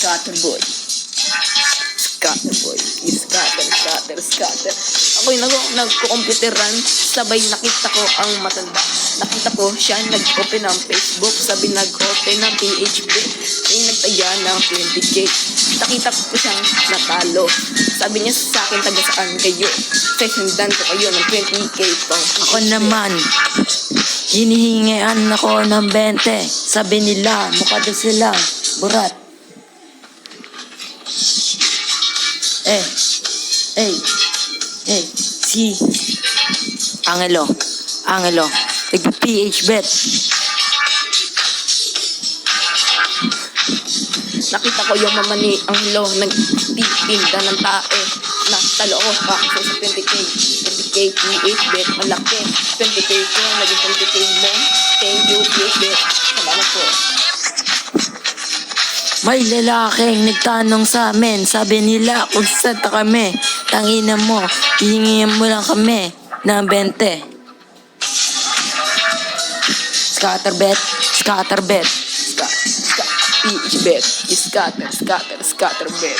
Scatterboy. Scatterboy. Scatter. Ako'y nagko-computer run. Sabay nakita ko ang matanda. Nakita ko siya nag-open ng Facebook. Sabi nag-open ng PHP. Ay nagtaya ng 20k. Nakita ko siyang natalo. Sabi niya sa akin, taga saan kayo? Sesundan ko kayo ng 20k pang PHP. Ako naman, hinihingian ako ng 20. Sabi nila, mukha daw silang burat. Si Angelo, nag-PH bet. Nakita ko yung mama ni Angelo nagtitinda ng tae. Natalo ako kakasal sa 20k. 20k PH bet, malaki. 20k ko, naging 20k mo. Thank you PH bet. Salamat po. May lalaking nagtanong sa amin. Sabi nila kung saan ta kami. Tangina mo, hihingihan mo lang kami ng 20. Scatterbet. PH bet. Scatter bet.